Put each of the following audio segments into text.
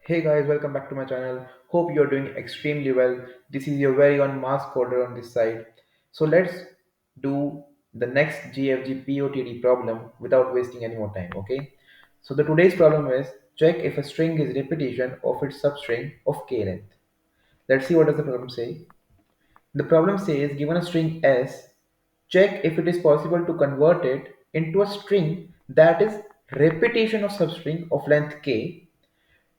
Hey guys, welcome back to my channel. Hope you're doing extremely well. This is your very own mask coder on this side. So let's do the next GFG POTD problem without wasting any more time, okay? So the today's problem is check if a string is repetition of its substring of k length. Let's see what does the problem say. The problem says given a string s, check if it is possible to convert it into a string that is repetition of substring of length k.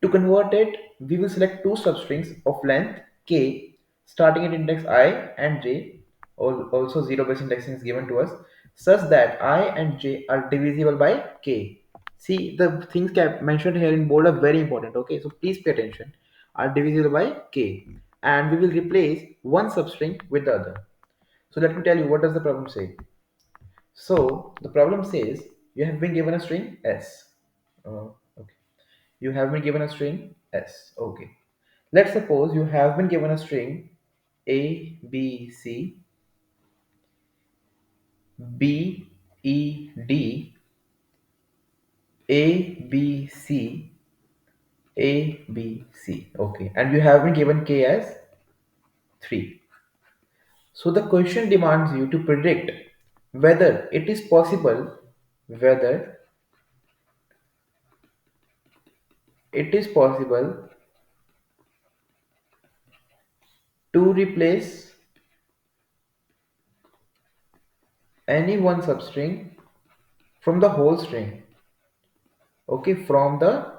To convert it, we will select two substrings of length k starting at index I and j. Also, zero-based indexing is given to us such that I and j are divisible by k. See, the things mentioned here in bold are very important. Okay, so please pay attention. Are divisible by k, and we will replace one substring with the other. So let me tell you what does the problem say. So the problem says you have been given a string s. Okay. You have been given a string s. Okay. Let's suppose you have been given a string a, b, c, b, e, d, a, b, c, a, b, c. Okay. And you have been given k as 3. So the question demands you to predict whether it is possible, whether it is possible to replace any one substring from the whole string. Okay, from the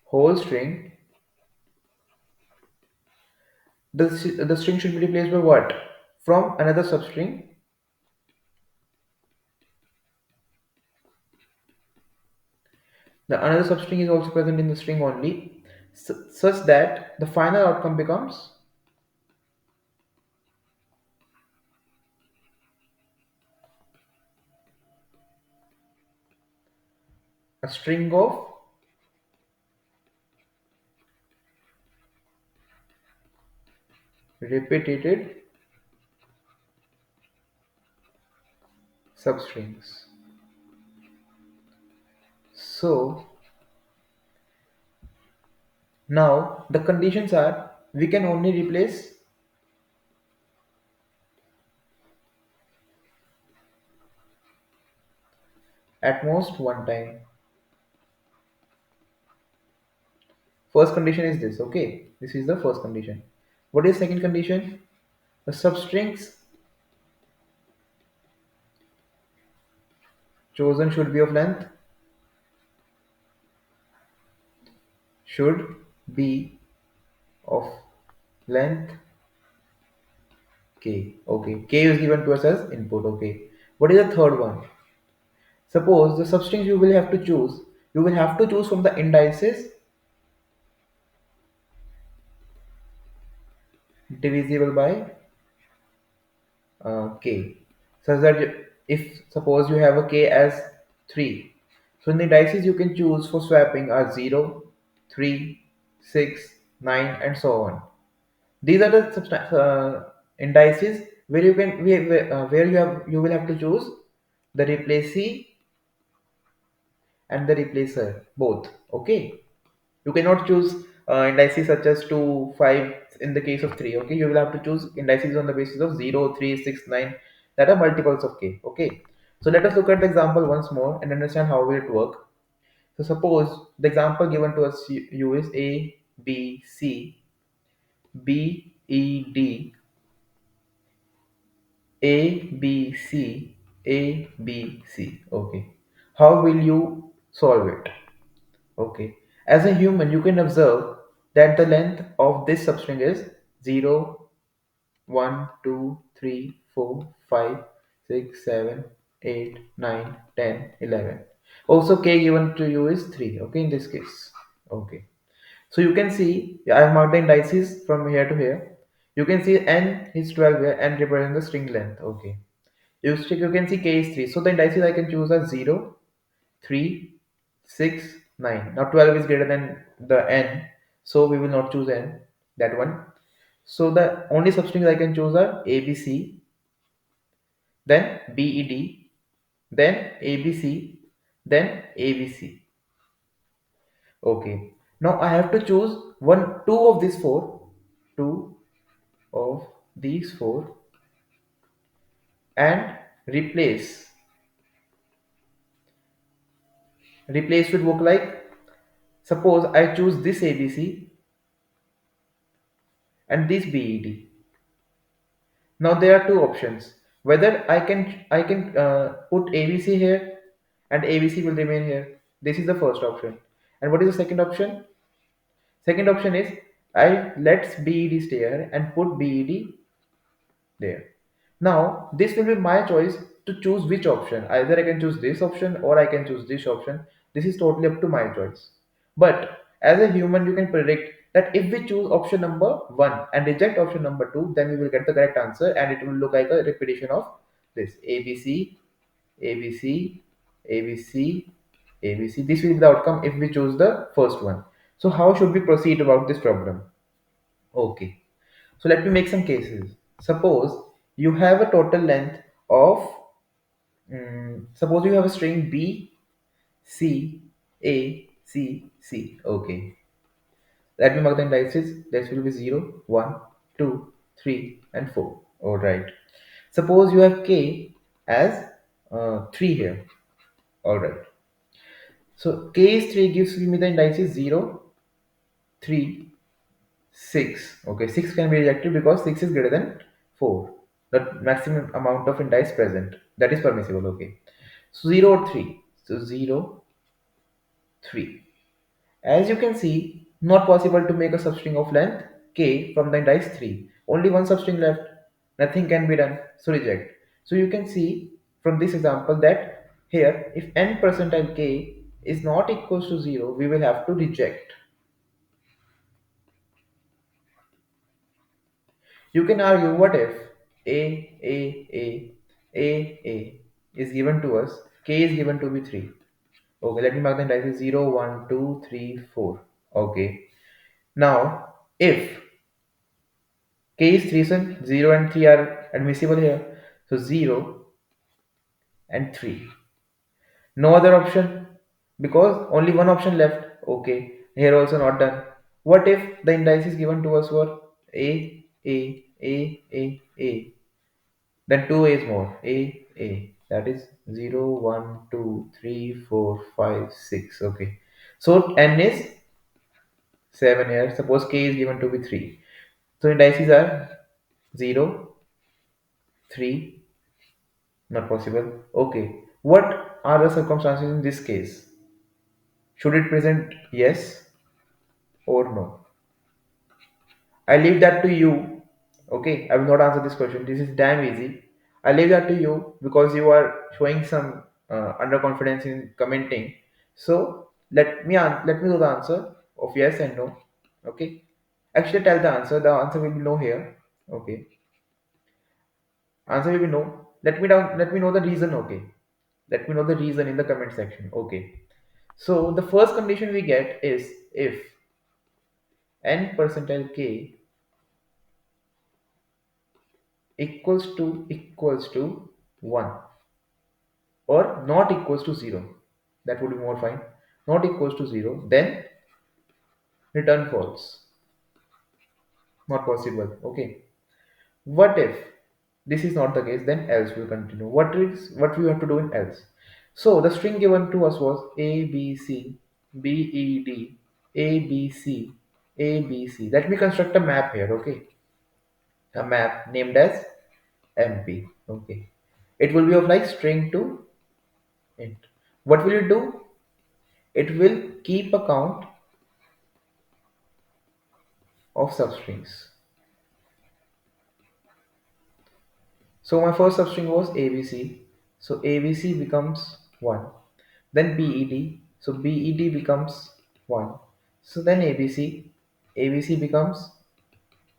whole string, the string should be replaced by what? From another substring. The another substring is also present in the string only, such that the final outcome becomes a string of repeated substrings. So now the conditions are we can only replace at most one time. First condition is this, okay? This is the first condition. What is second condition? The substrings chosen should be of length, should be of length k. Okay, k is given to us as input. Okay, what is the third one? Suppose the substrings you will have to choose, you will have to choose from the indices divisible by k, such that if suppose you have a k as 3, so in the indices you can choose for swapping are 0, 3, 6, 9, and so on. These are the indices where you can where you will have to choose the replacee and the replacer both. Okay, you cannot choose indices such as 2, 5 in the case of 3. Okay, you will have to choose indices on the basis of 0, 3, 6, 9 that are multiples of k. Okay, so let us look at the example once more and understand how will it work. So suppose the example given to us you is a, b, c, b, e, d, a, B, C, A, B, C. Okay. How will you solve it? Okay. As a human, you can observe that the length of this substring is 0, 1, 2, 3, 4, 5, 6, 7, 8, 9, 10, 11. Also, k given to you is 3. Okay, in this case. Okay. So you can see, I have marked the indices from here to here. You can see n is 12 here and represent the string length. Okay. You can see k is 3. So the indices I can choose are 0, 3, 6, 9. Now 12 is greater than the n. So we will not choose n, that one. So the only substrings I can choose are ABC, then BED, then ABC, then ABC. Okay. Now I have to choose two of these four, two of these four, and replace. Replace would look like, suppose I choose this ABC and this BED. Now there are two options. Whether I can put ABC here and ABC will remain here. This is the first option. And what is the second option? Second option is I let BED stay here and put BED there. Now, this will be my choice to choose which option. Either I can choose this option or I can choose this option. This is totally up to my choice. But as a human, you can predict that if we choose option number 1 and reject option number 2, then we will get the correct answer and it will look like a repetition of this ABC, ABC, ABC, ABC. This will be the outcome if we choose the first one. So, how should we proceed about this problem? Okay. So let me make some cases. Suppose you have a total length of, suppose you have a string B, C, A, C, C. Okay. Let me mark the indices. This will be 0, 1, 2, 3, and 4. Alright. Suppose you have K as 3 here. Alright. So K is 3 gives me the indices 0, 3, 6. Okay, 6 can be rejected because 6 is greater than 4. The maximum amount of indice present. That is permissible. Okay. So 0 or 3. So 0, 3. As you can see, not possible to make a substring of length k from the indice 3. Only one substring left. Nothing can be done. So reject. So you can see from this example that here, if n percentile k is not equals to 0, we will have to reject. You can argue, what if A is given to us, K is given to be 3. Okay, let me mark the indices 0, 1, 2, 3, 4. Okay. Now, if K is 3, so 0 and 3 are admissible here. So 0 and 3. No other option because only one option left. Okay, here also not done. What if the indices given to us were A? Then 2 A's more. A. That is 0, 1, 2, 3, 4, 5, 6. Okay. So n is 7 here. Suppose k is given to be 3. So indices are 0, 3, not possible. Okay. What are the circumstances in this case? Should it present yes or no? I leave that to you. Okay, I will not answer this question. This is damn easy. I leave that to you because you are showing some underconfidence in commenting. So let me do the answer of yes and no. Okay. Actually, tell the answer. The answer will be no here. Okay. Answer will be no. Let me down. Let me know the reason. Okay. Let me know the reason in the comment section. Okay. So the first condition we get is if n percentile k equals to 1 or not equals to 0, that would be more fine. Not equals to 0, then return false. Not possible. Okay. What if this is not the case? Then else will continue. What we have to do in else? So the string given to us was a b c b e d a b c a b c. Let me construct a map here. Okay, a map named as mp. Okay, it will be of like string to int. What will it do? It will keep a count of substrings. So my first substring was ABC. So ABC becomes 1. Then BED. So BED becomes 1. So then ABC. ABC becomes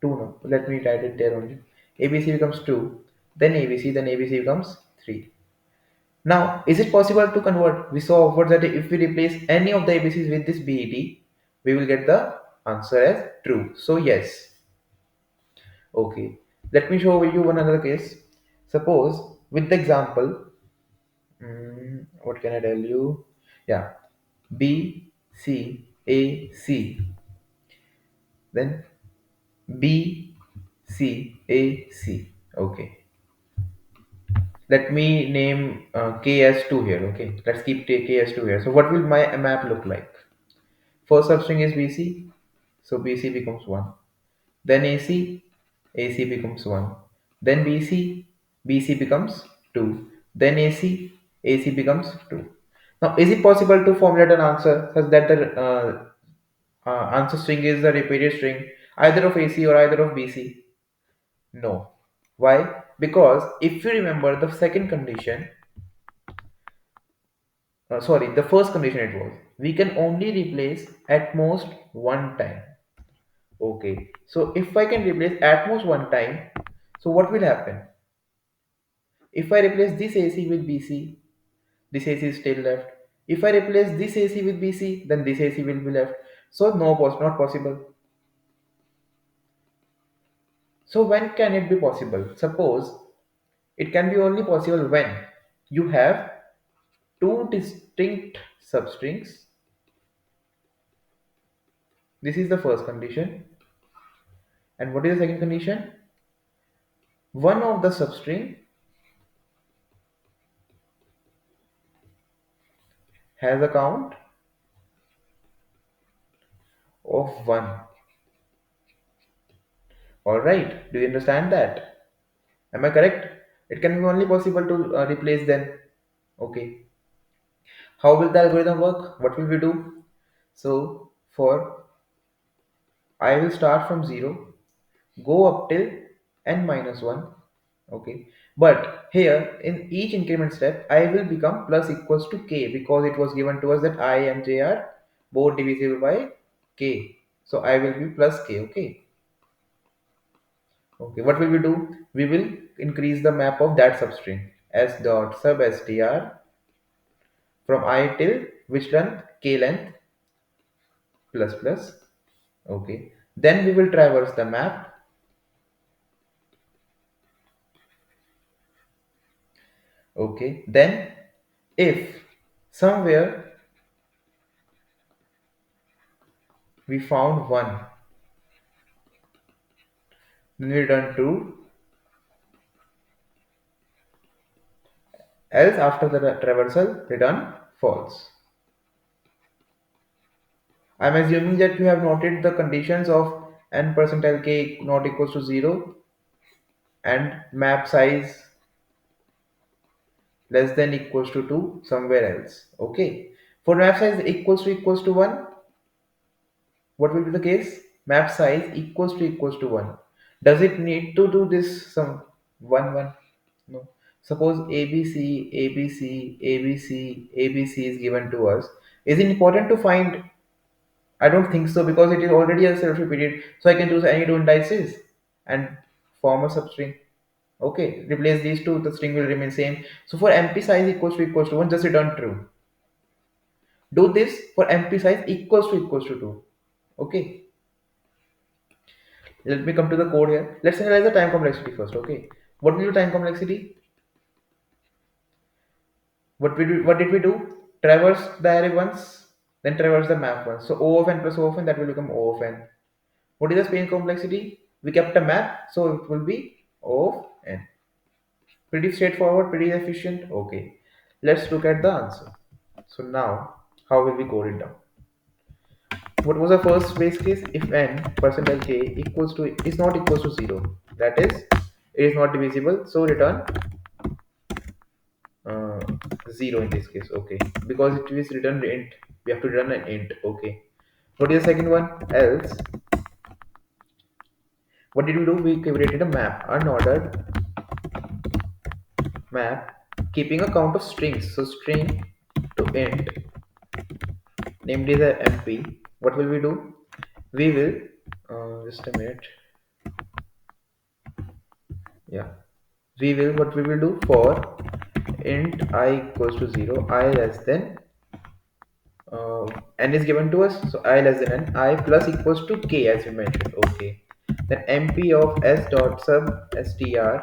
2 now. Let me write it there only. ABC becomes 2. Then ABC. Then ABC becomes 3. Now, is it possible to convert? We saw over that if we replace any of the ABCs with this BED, we will get the answer as true. So yes. Okay, let me show you one another case. Suppose with the example, what can I tell you? Yeah, B C A C, then B C A C. Okay, let me name K as 2 here. Okay, let's keep K as 2 here. So what will my map look like? First substring is BC, so BC becomes 1. Then AC, AC becomes 1. Then BC, BC becomes 2. Then AC, AC becomes 2. Now, is it possible to formulate an answer such that the answer string is the repeated string either of AC or either of BC? No. Why? Because if you remember the second condition, sorry, the first condition it was, we can only replace at most one time. Okay, so if I can replace at most one time, so what will happen? If I replace this AC with BC, this AC is still left. If I replace this AC with BC, then this AC will be left. So no, not possible. So when can it be possible? Suppose it can be only possible when you have two distinct substrings. This is the first condition. And what is the second condition? One of the substring has a count of 1. Alright, do you understand that? Am I correct? It can be only possible to replace them. Okay. How will the algorithm work? What will we do? So for I will start from 0, go up till n minus 1. Okay. But here in each increment step, I will become plus equals to k because it was given to us that I and j are both divisible by k. So I will be plus k. Okay. Okay. What will we do? We will increase the map of that substring s dot sub str from I till which length? K length plus plus. Okay. Then we will traverse the map. Okay. Then if somewhere we found 1, then we return true. Else after the traversal, return false. I am assuming that you have noted the conditions of n percentile k not equals to 0 and map size less than equals to 2 somewhere else. Okay. For map size equals to 1, what will be the case? Map size equals to 1. Does it need to do this some 1 1? No. Suppose ABC, ABC, ABC, ABC is given to us. Is it important to find? I don't think so because it is already a self-repeated. So I can choose any two indices and form a substring. Okay, replace these two, the string will remain same. So for MP size equals to 1, just return true. Do this for MP size equals to 2. Okay, let me come to the code here. Let's analyze the time complexity first. Okay, what will be time complexity? What did we do? Traverse the array once, then traverse the map once. So O of n plus O of n, that will become O of n. What is the space complexity? We kept a map, so it will be O of n. Pretty straightforward, pretty efficient. Okay, let's look at the answer. So now, how will we code it down? What was the first base case? If n percentile k equals to is not equals to 0, that is, it is not divisible. So return uh, 0 in this case. Okay, because it is written int, we have to return an int. Okay, what is the second one? Else, what did we do? We created a map, unordered map, keeping a count of strings. So string to int, named is a mp. What will we do? We will just a minute. Yeah, we will, what we will do, for int I equals to 0, I less than uh, n is given to us, so I less than n, I plus equals to k as we mentioned. Okay, then mp of s dot sub str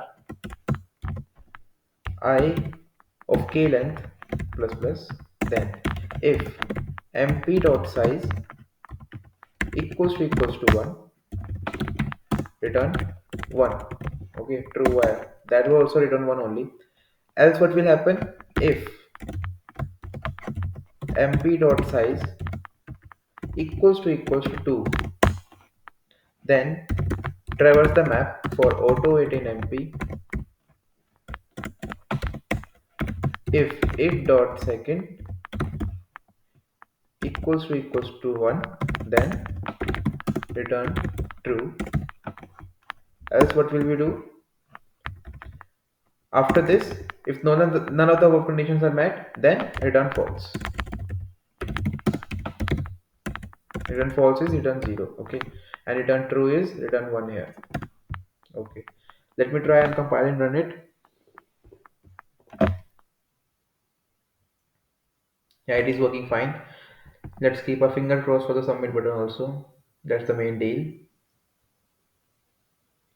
I of k length plus plus, then if mp dot size equals to 1, return 1. Okay, true wire, that will also return 1 only. Else what will happen, if mp dot size equals to 2, then traverse the map for auto 18 mp. If it dot second equals to 1, then return true. Else what will we do? After this, if none of the above conditions are met, then return false. Return false is return 0. Okay, and return true is return 1 here. Okay, let me try and compile and run it. Yeah, it is working fine. Let's keep our finger crossed for the submit button also. That's the main deal.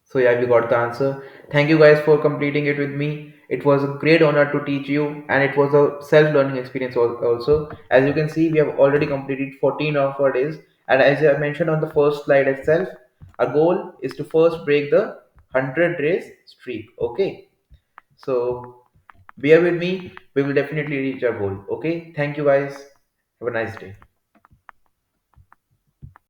So yeah, we got the answer. Thank you guys for completing it with me. It was a great honor to teach you, and it was a self-learning experience also. As you can see, we have already completed 14 of our days, and as I mentioned on the first slide itself, our goal is to first break the 100 days streak. Okay, so bear with me. We will definitely reach our goal. Okay, thank you guys. Have a nice day.